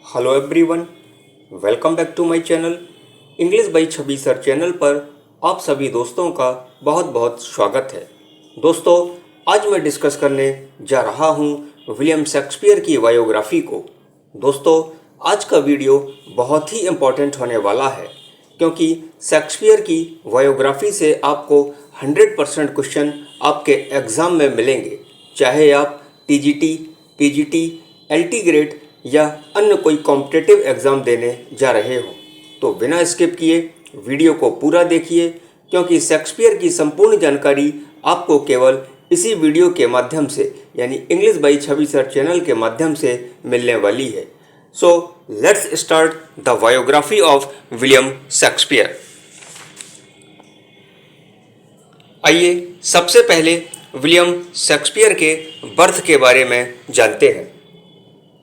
Hello everyone, welcome back to my channel English by Chhavi sir channel पर आप सभी दोस्तों का बहुत बहुत स्वागत है। दोस्तों, आज मैं डिस्कस करने जा रहा हूं विलियम शेक्सपियर की बायोग्राफी को। दोस्तों, आज का वीडियो बहुत ही इम्पोर्टेंट होने वाला है क्योंकि शेक्सपियर की बायोग्राफी से आपको 100% क्वेश्चन आपके एग्ज़ाम में मिलेंगे, चाहे आप टीजीटी, पीजीटी, एलटी ग्रेड या अन्य कोई कॉम्पिटिटिव एग्ज़ाम देने जा रहे हो। तो बिना स्किप किए वीडियो को पूरा देखिए क्योंकि शेक्सपियर की संपूर्ण जानकारी आपको केवल इसी वीडियो के माध्यम से यानी English by Chhavi sir channel के माध्यम से मिलने वाली है। So let's start the biography of William Shakespeare. आइए सबसे पहले विलियम शेक्सपियर के बर्थ के बारे में जानते हैं।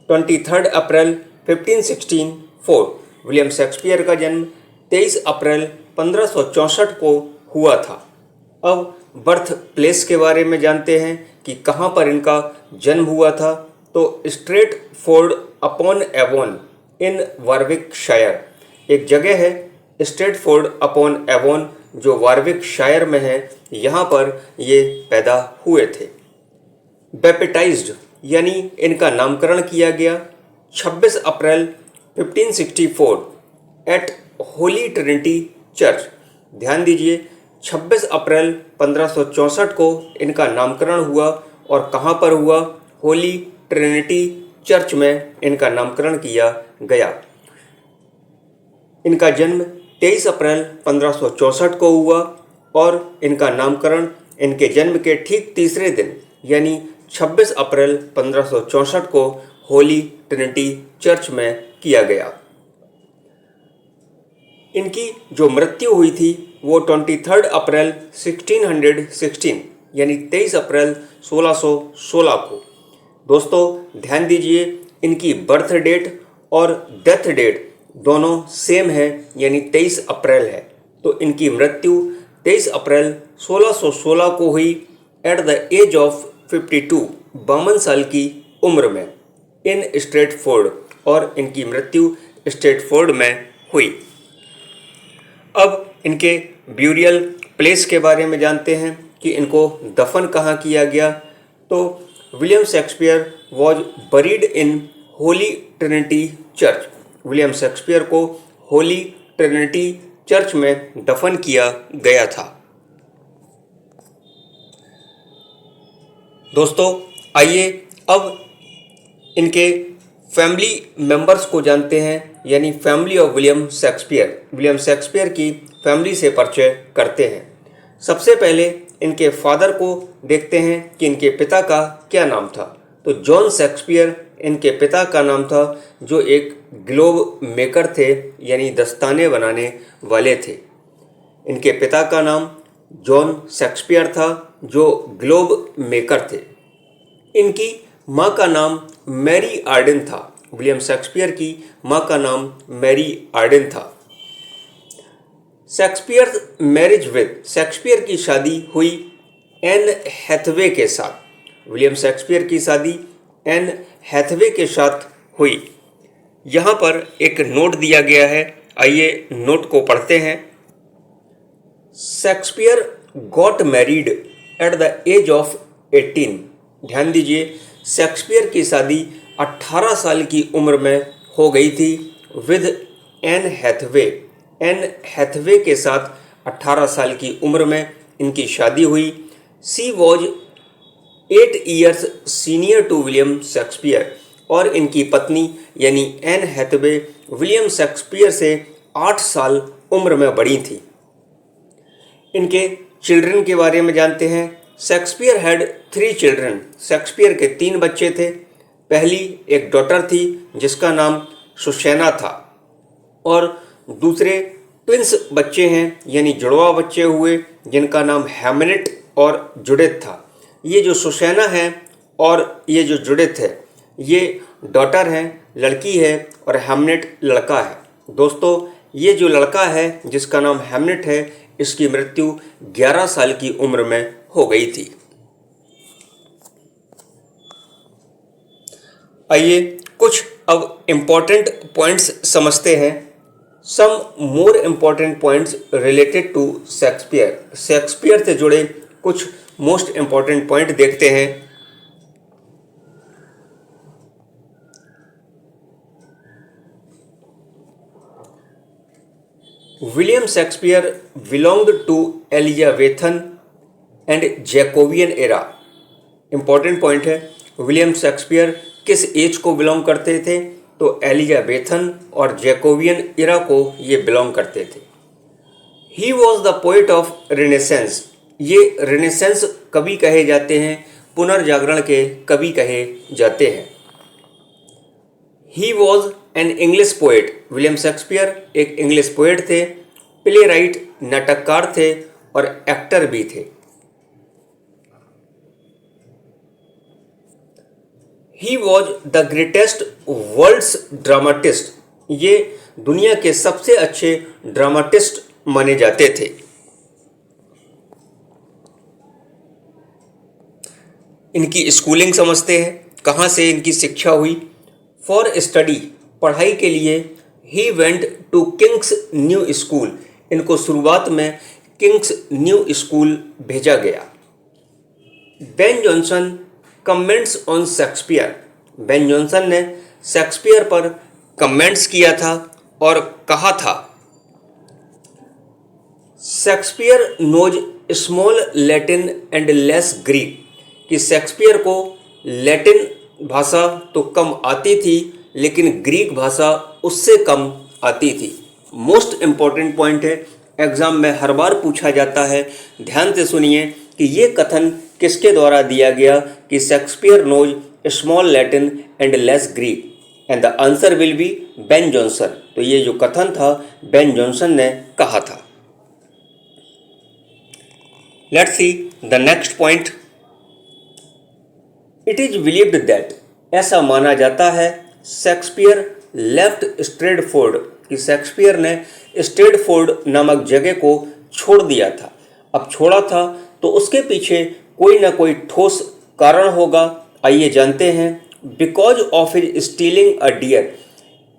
23 अप्रैल 1564 विलियम शेक्सपियर का जन्म 23 अप्रैल 1564 को हुआ था। अब बर्थ प्लेस के बारे में जानते हैं कि कहाँ पर इनका जन्म हुआ था। तो स्ट्रेटफोर्ड अपॉन एवोन इन वारविकशायर एक जगह है, स्ट्रेटफोर्ड अपॉन एवोन जो वारविकशायर में है, यहाँ पर ये पैदा हुए थे। बैप्टाइज्ड यानी इनका नामकरण किया गया 26 अप्रैल 1564 एट होली ट्रिनिटी चर्च। ध्यान दीजिए, 26 अप्रैल 1564 को इनका नामकरण हुआ और कहाँ पर हुआ? होली ट्रिनिटी चर्च में इनका नामकरण किया गया। इनका जन्म 23 अप्रैल 1564 को हुआ और इनका नामकरण इनके जन्म के ठीक तीसरे दिन यानी 26 अप्रैल 1564 को होली ट्रिनिटी चर्च में किया गया। इनकी जो मृत्यु हुई थी वो 23 अप्रैल 1616 यानी 23 अप्रैल 1616 को। दोस्तों ध्यान दीजिए, इनकी बर्थ डेट और डेथ डेट दोनों सेम है यानी 23 अप्रैल है। तो इनकी मृत्यु 23 अप्रैल 1616 को हुई एट द एज ऑफ 52 52 साल की उम्र में इन स्ट्रेटफोर्ड, और इनकी मृत्यु स्ट्रेटफोर्ड में हुई। अब इनके ब्यूरियल प्लेस के बारे में जानते हैं कि इनको दफन कहाँ किया गया। तो William Shakespeare was buried in Holi Trinity church. William Shakespeare को होली ट्रिनिटी चर्च में दफन किया गया था। दोस्तों, आइए अब इनके फैमिली मेंबर्स को जानते हैं यानी family of William Shakespeare. William Shakespeare की फैमिली से परिचय करते हैं। सबसे पहले इनके फादर को देखते हैं कि इनके पिता का क्या नाम था। तो जॉन शेक्सपियर इनके पिता का नाम था, जो एक ग्लोब मेकर थे यानी दस्ताने बनाने वाले थे। इनके पिता का नाम जॉन शेक्सपियर था जो ग्लोब मेकर थे। इनकी माँ का नाम मैरी आर्डन था। विलियम शेक्सपियर की माँ का नाम मैरी आर्डन था। शेक्सपियर मैरिज विद, शेक्सपियर की शादी हुई एन हैथवे के साथ। विलियम शेक्सपियर की शादी एन हैथवे के साथ हुई। यहाँ पर एक नोट दिया गया है, आइए नोट को पढ़ते हैं। Shakespeare got married at the age of 18। ध्यान दीजिए, शेक्सपियर की शादी 18 साल की उम्र में हो गई थी with Anne Hathaway. Anne Hathaway के साथ 18 साल की उम्र में इनकी शादी हुई। She was 8 years senior to William Shakespeare, और इनकी पत्नी यानी एन हैथवे विलियम शेक्सपियर से 8 साल उम्र में बड़ी थी। इनके चिल्ड्रन के बारे में जानते हैं। Shakespeare had 3 children. शेक्सपियर के 3 बच्चे थे। पहली एक डॉटर थी जिसका नाम सुसैना था, और दूसरे ट्विंस बच्चे हैं यानी जुड़वा बच्चे हुए जिनका नाम हैमनेट और जुडिथ था। ये जो सुसैना है और ये जो जुडिथ है ये डॉटर हैं, लड़की है, और हैमनेट लड़का है। दोस्तों, ये जो लड़का है जिसका नाम हैमनेट है, इसकी मृत्यु 11 साल की उम्र में हो गई थी। आइए कुछ अब इम्पॉर्टेंट पॉइंट्स समझते हैं। Some more important points related to Shakespeare. Shakespeare से जुड़े कुछ मोस्ट इम्पॉर्टेंट पॉइंट देखते हैं। William Shakespeare belonged to Elizabethan and Jacobean era. Important point है, विलियम शेक्सपियर किस एज को बिलोंग करते थे? तो एलिजाबेथन और जैकोबियन एरा को ये बिलोंग करते थे। He was the poet of renaissance. ये रिनेसेंस कवि कहे जाते हैं, पुनर्जागरण के कवि कहे जाते हैं। He was an English poet. William Shakespeare एक इंग्लिश पोएट थे, प्ले राइट नाटककार थे और एक्टर भी थे। He was the greatest world's dramatist. ये दुनिया के सबसे अच्छे ड्रामाटिस्ट माने जाते थे। इनकी स्कूलिंग समझते हैं, कहाँ से इनकी शिक्षा हुई। फॉर स्टडी, पढ़ाई के लिए he went to King's New School. इनको शुरुआत में किंग्स न्यू स्कूल भेजा गया। Ben Jonson comments on Shakespeare. Ben Jonson ने शेक्सपियर पर कमेंट्स किया था और कहा था, Shakespeare knows small Latin and less Greek. कि शेक्सपियर को लैटिन भाषा तो कम आती थी, लेकिन ग्रीक भाषा उससे कम आती थी। मोस्ट इम्पॉर्टेंट पॉइंट है, एग्जाम में हर बार पूछा जाता है। ध्यान से सुनिए कि ये कथन किसके द्वारा दिया गया कि Shakespeare knows small Latin and less Greek, and the answer will be Ben Jonson. तो ये जो कथन था बेन जॉनसन ने कहा था। Let's see the next point. It is believed that, ऐसा माना जाता है, शेक्सपियर लेफ्ट स्ट्रेटफोर्ड, कि शेक्सपियर ने स्ट्रेटफोर्ड नामक जगह को छोड़ दिया था। अब छोड़ा था तो उसके पीछे कोई ना कोई ठोस कारण होगा। आइए जानते हैं। Because of his stealing a deer,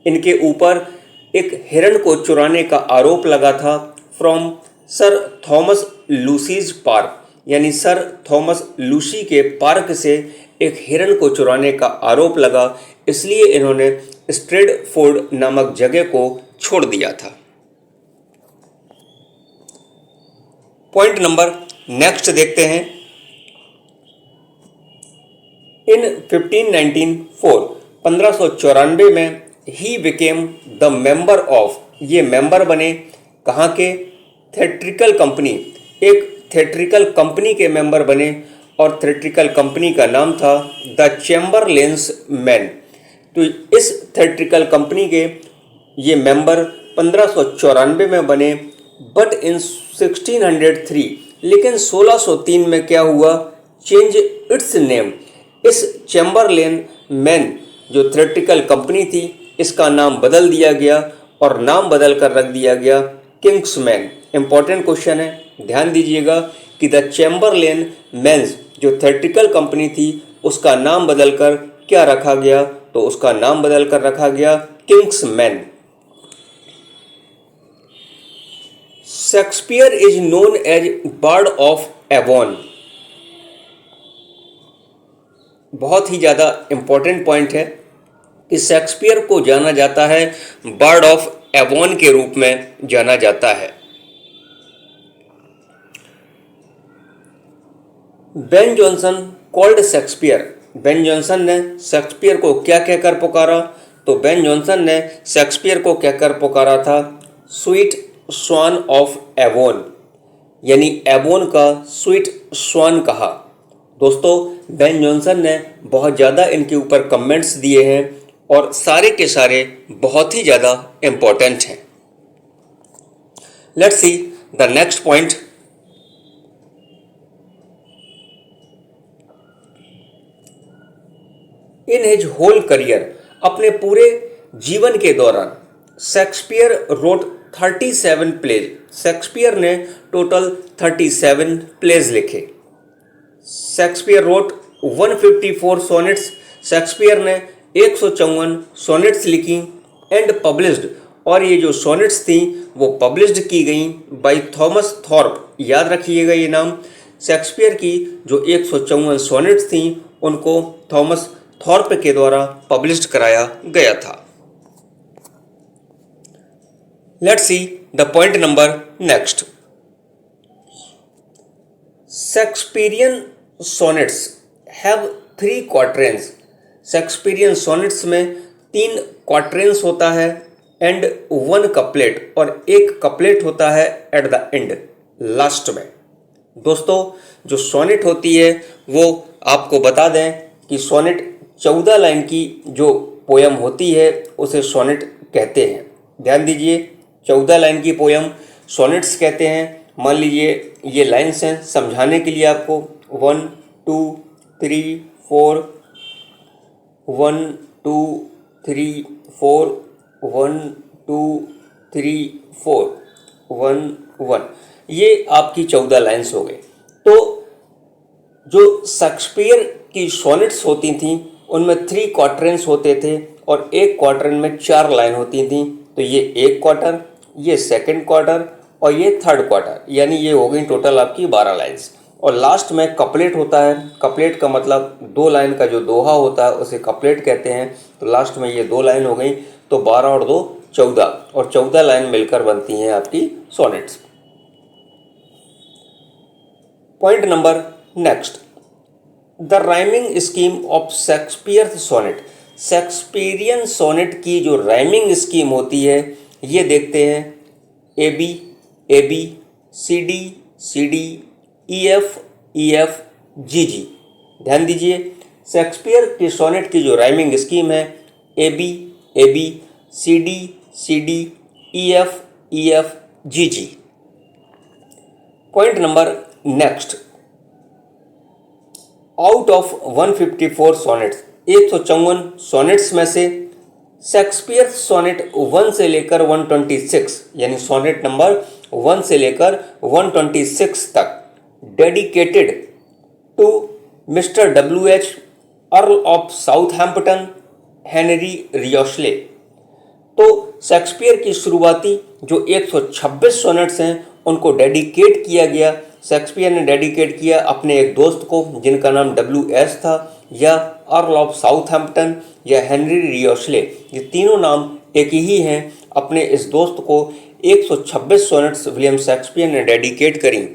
इनके ऊपर एक हिरण को चुराने का आरोप लगा था। फ्रॉम सर थॉमस लूसीज पार्क, यानी सर थॉमस लूसी के पार्क से एक हिरण को चुराने का आरोप लगा, इसलिए इन्होंने स्ट्रेटफोर्ड नामक जगह को छोड़ दिया था। पॉइंट नंबर नेक्स्ट देखते हैं। इन 1594 में he became the member of, ये मेंबर बने कहाँ के? थिएट्रिकल कंपनी, एक थिएट्रिकल कंपनी के मेंबर बने और थिएट्रिकल कंपनी का नाम था द चैम्बरलेन्स मैन। तो इस थिएट्रिकल कंपनी के ये मेंबर 1594 में बने। बट इन 1603, लेकिन 1603 में क्या हुआ? Change it's name. इस चैम्बरलेन मैन जो थिएट्रिकल कंपनी थी, इसका नाम बदल दिया गया और नाम बदल कर रख दिया गया किंग्समैन। इंपॉर्टेंट क्वेश्चन है, ध्यान दीजिएगा कि द चैम्बरलेन मेंस जो थिएट्रिकल कंपनी थी, उसका नाम बदलकर क्या रखा गया? तो उसका नाम बदलकर रखा गया Kingsman. Shakespeare is known as bard of Avon. बहुत ही ज़्यादा इंपॉर्टेंट पॉइंट है कि शेक्सपियर को जाना जाता है बर्ड ऑफ एवॉन के रूप में जाना जाता है। Ben Jonson called Shakespeare. Ben Jonson ने शेक्सपियर को क्या कहकर पुकारा? तो बेन जॉनसन ने शेक्सपियर को कहकर पुकारा था स्वीट स्वान ऑफ एवॉन, यानी एवॉन का स्वीट स्वान कहा। दोस्तों, बेन जॉनसन ने बहुत ज़्यादा इनके ऊपर कमेंट्स दिए हैं और सारे के सारे बहुत ही ज़्यादा इम्पोर्टेंट हैं। Let's see the next point. In his whole career, अपने पूरे जीवन के दौरान शेक्सपियर रोट 37 प्लेज। शेक्सपियर ने टोटल 37 प्लेज लिखे। Shakespeare wrote 154 sonnets. शेक्सपियर ने 154 सोनेट्स लिखी एंड पब्लिश्ड, और ये जो सोनेट्स थी वो पब्लिश्ड की गई बाय थॉमस थॉर्प। याद रखिएगा ये नाम। शेक्सपियर की जो 154 सोनेट्स थी उनको थॉमस थॉर्प के द्वारा पब्लिश्ड कराया गया था। Let's see the point number next. Shakespearean sonnets have 3 quatrains. Shakespearean sonnets में 3 क्वार्टरेंस होता है एंड 1 कपलेट, और एक कपलेट होता है एट द एंड, लास्ट में। दोस्तों जो सोनेट होती है वो आपको बता दें कि सोनेट 14 लाइन की जो पोयम होती है उसे सोनेट कहते हैं। ध्यान दीजिए, 14 लाइन की पोयम सोनेट्स कहते हैं। मान लीजिए ये लाइन्स हैं, समझाने के लिए आपको 1 2 3 4 1 2 3 4 1 2 3 4 1 1, ये आपकी 14 लाइन्स हो गए। तो जो शेक्सपियर की सोनेट्स होती थी उनमें 3 क्वार्टरेंस होते थे और एक क्वार्टर में 4 लाइन होती थी। तो ये एक क्वार्टर, ये सेकंड क्वार्टर और ये थर्ड क्वार्टर, यानी ये हो गई टोटल आपकी 12 लाइन्स। और लास्ट में कपलेट होता है। कपलेट का मतलब 2 लाइन का जो दोहा होता है उसे कपलेट कहते हैं। तो लास्ट में ये 2 लाइन हो गई, तो 12 और 2 14, और 14 लाइन मिलकर बनती हैं आपकी sonnets. Point number next, the rhyming scheme of Shakespeare sonnet. Shakespearean sonnet की जो राइमिंग स्कीम होती है ये देखते हैं। A B C D E F G G. ध्यान दीजिए, शेक्सपियर की सोनेट की जो राइमिंग स्कीम है A B C D E F G G. Point number next, out of 154 sonnets, 154 sonnets में से शेक्सपियर सोनेट 1 से लेकर 126, यानी सोनेट नंबर 1 से लेकर 126 तक dedicated to mister WH earl of Southampton Henry Wriothesley. तो शेक्सपियर की शुरुआती जो 126 सोनेट्स हैं उनको डेडिकेट किया गया। शेक्सपियर ने डेडिकेट किया अपने एक दोस्त को जिनका नाम WH था, या अर्ल ऑफ साउथहैम्पटन या हेनरी रियोशले, ये तीनों नाम एक ही हैं। अपने इस दोस्त को 126 सोनेट्स विलियम शेक्सपियर ने डेडिकेट करी।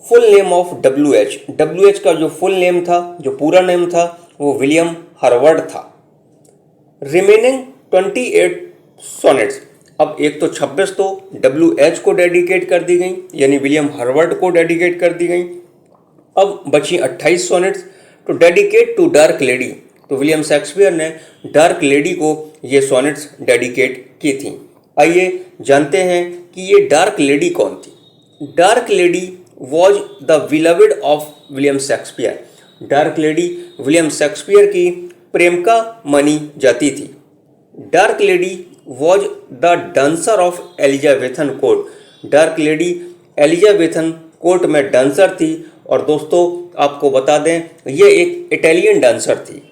फुल नेम ऑफ WH का जो फुल नेम था, जो पूरा नेम था, वो विलियम हर्वर्ड था। रिमेनिंग 28 सोनेट्स, अब 126 तो WH को डेडिकेट कर दी गई, यानी विलियम हर्वर्ड को डेडिकेट कर दी गई। अब बची 28 sonnets to dedicate to dark lady. तो विलियम शेक्सपियर ने डार्क लेडी को ये सोनेट्स डेडिकेट की थी। आइए जानते हैं कि ये डार्क लेडी कौन थी। Dark lady was the beloved of William Shakespeare. Dark lady William Shakespeare की प्रेमिका मानी जाती थी। Dark lady was the dancer of Elizabethan court. Dark lady Elizabethan court में डांसर थी। और दोस्तों आपको बता दें ये एक इटालियन डांसर थी।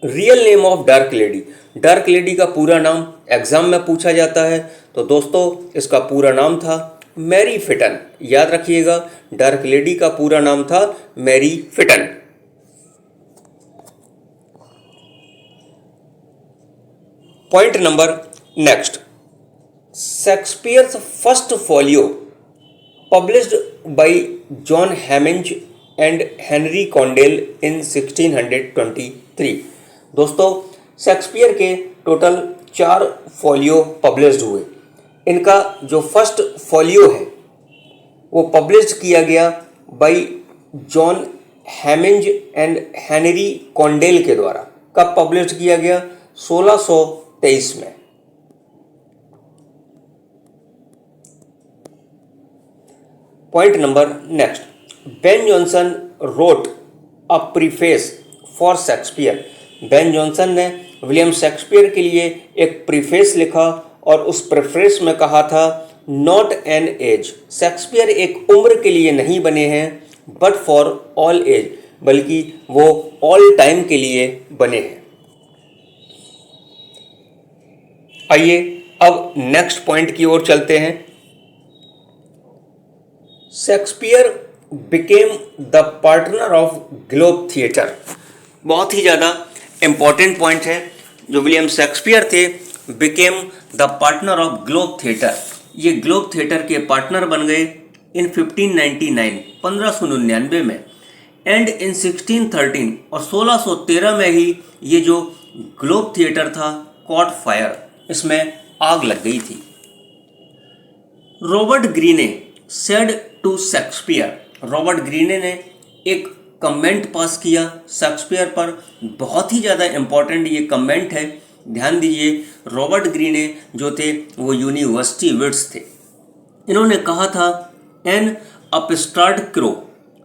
Real name of dark lady, dark lady का पूरा नाम एग्जाम में पूछा जाता है। तो दोस्तों इसका पूरा नाम था मैरी फिटन। याद रखिएगा, डार्क लेडी का पूरा नाम था Mary Fitton. Point number next, Shakespeare's first folio published by John Heminges and Henry Condell in 1623। दोस्तों शेक्सपियर के टोटल 4 फोलियो पब्लिश्ड हुए। इनका जो फर्स्ट फोलियो है वो पब्लिश्ड किया गया by John Heminges and Henry Condell के द्वारा। कब पब्लिश्ड किया गया? 1623 में। Point number next, Ben Jonson wrote a preface for Shakespeare. Ben Jonson ने विलियम शेक्सपियर के लिए एक प्रीफेस लिखा और उस प्रीफेस में कहा था नॉट एन एज, शेक्सपियर एक उम्र के लिए नहीं बने हैं, बट फॉर ऑल एज, बल्कि वो ऑल टाइम के लिए बने हैं। आइए अब नेक्स्ट पॉइंट की ओर चलते हैं। Shakespeare became the partner of globe theatre. बहुत ही ज़्यादा इंपॉर्टेंट पॉइंट है। जो विलियम शेक्सपियर थे, became the partner of globe theatre, ये ग्लोब थिएटर के पार्टनर बन गए इन 1599 1599 में, एंड इन 1613 और 1613 में ही ये जो ग्लोब थिएटर था कॉट फायर, इसमें आग लग गई थी। Robert Greene said to Shakespeare, Robert Greene ने एक कमेंट पास किया शेक्सपियर पर। बहुत ही ज़्यादा इम्पोर्टेंट ये कमेंट है, ध्यान दीजिए। रॉबर्ट ग्रीने जो थे वो यूनिवर्सिटी विट्स थे। इन्होंने कहा था, an upstart crow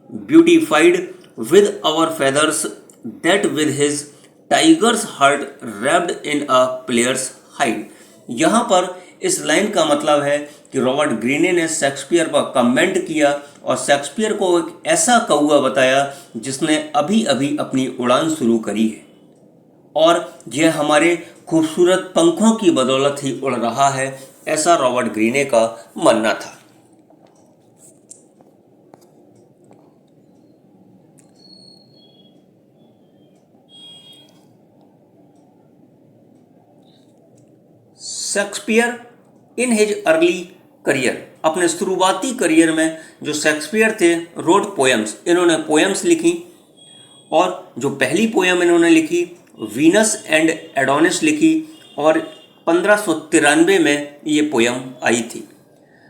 beautified with our feathers that with his tiger's heart wrapped in a player's hide. यहाँ पर इस लाइन का मतलब है कि रॉबर्ट ग्रीने ने शेक्सपियर पर कमेंट किया और शेक्सपियर को एक ऐसा कौवा बताया जिसने अभी अभी अपनी उड़ान शुरू करी है और यह हमारे खूबसूरत पंखों की बदौलत ही उड़ रहा है, ऐसा रॉबर्ट ग्रीने का मानना था। Shakespeare in his early career, अपने शुरुआती करियर में जो शेक्सपियर थे, रोड पोएम्स, इन्होंने पोएम्स लिखी और जो पहली पोएम इन्होंने लिखी वीनस एंड एडोनिस लिखी और 1593 में ये पोएम आई थी।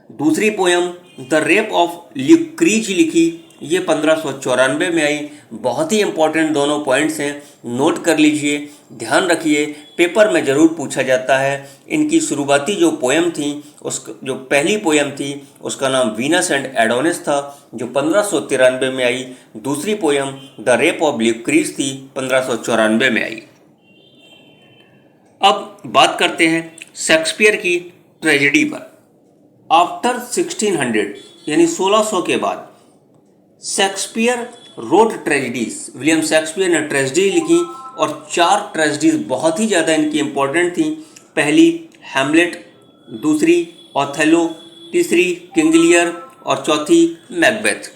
दूसरी पोएम द रेप ऑफ ल्यूक्रीज लिखी, ये 1594 में आई। बहुत ही इंपॉर्टेंट दोनों पॉइंट्स हैं, नोट कर लीजिए, ध्यान रखिए, पेपर में ज़रूर पूछा जाता है। इनकी शुरुआती जो पोएम थी, जो पहली पोएम थी उसका नाम वीनस एंड एडोनिस था, जो 1593 में आई। दूसरी पोएम द रेप ऑफ ल्यूक्रीज थी, 1594 में आई। अब बात करते हैं शेक्सपियर की ट्रेजेडी पर। आफ्टर 1600 यानी 1600 के बाद Shakespeare road tragedies, William Shakespeare ने ट्रेजेडी लिखी और 4 ट्रेजेडीज बहुत ही ज़्यादा इनकी इंपॉर्टेंट थी। पहली हैमलेट, दूसरी ओथेलो, तीसरी किंग लियर और चौथी Macbeth.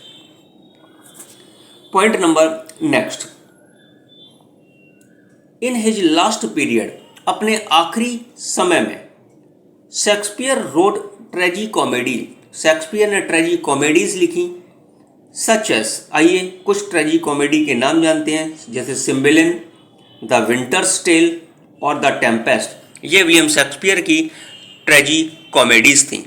Point number next, in his last period, अपने आखिरी समय में शेक्सपियर रोड ट्रेजी कॉमेडी, शेक्सपियर ने ट्रेजी कॉमेडीज लिखी सच एस, आइए कुछ ट्रेजी कॉमेडी के नाम जानते हैं, जैसे सिम्बेलिन, द विंटर्स टेल और द टेम्पेस्ट। ये विलियम शेक्सपियर की ट्रेजी कॉमेडीज थी।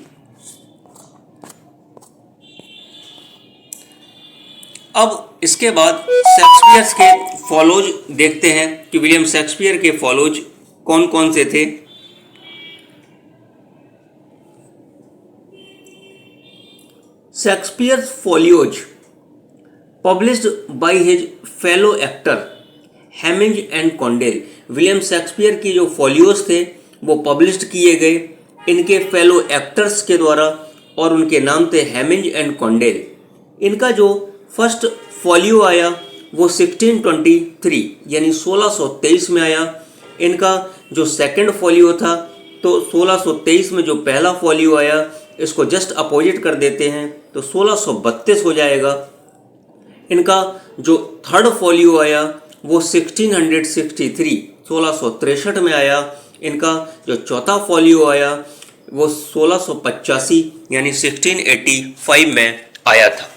अब इसके बाद शेक्सपियर के फॉलोज देखते हैं कि विलियम शेक्सपियर के फॉलोज कौन कौन से थे। Shakespeare's folios published by his fellow actor Heminges and Condell, William Shakespeare की जो फॉलियोज थे वो पब्लिश्ड किए गए इनके फेलो एक्टर्स के द्वारा और उनके नाम थे हेमिंज एंड कॉन्डेल। इनका जो फर्स्ट फॉलियो आया वो 1623 यानी 1623 में आया। इनका जो सेकंड फॉलियो था तो 1623 में जो पहला फॉलियो आया, इसको जस्ट अपोजिट कर देते हैं तो 1632 हो जाएगा। इनका जो थर्ड फॉलियो आया वो 1663 में आया। इनका जो चौथा फॉलियो आया वो 1685 यानी 1685 में आया था।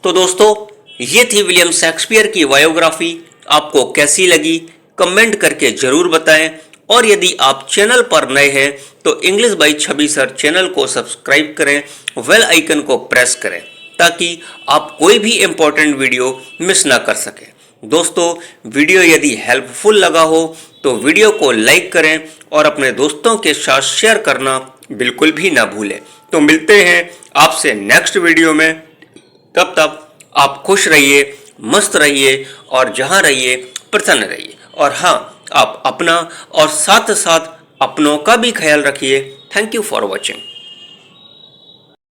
तो दोस्तों, ये थी विलियम शेक्सपियर की बायोग्राफी। आपको कैसी लगी कमेंट करके जरूर बताएं और यदि आप चैनल पर नए हैं तो English by Chhavi sir channel को सब्सक्राइब करें, बेल आइकन को प्रेस करें ताकि आप कोई भी इम्पोर्टेंट वीडियो मिस ना कर सकें। दोस्तों, वीडियो यदि हेल्पफुल लगा हो तो वीडियो को लाइक करें और अपने दोस्तों के साथ शेयर करना बिल्कुल भी ना भूलें। तो मिलते हैं आपसे नेक्स्ट वीडियो में, तब तक आप खुश रहिए, मस्त रहिए और जहां रहिए प्रसन्न रहिए। और हाँ, आप अपना और साथ साथ अपनों का भी ख्याल रखिए। Thank you for watching.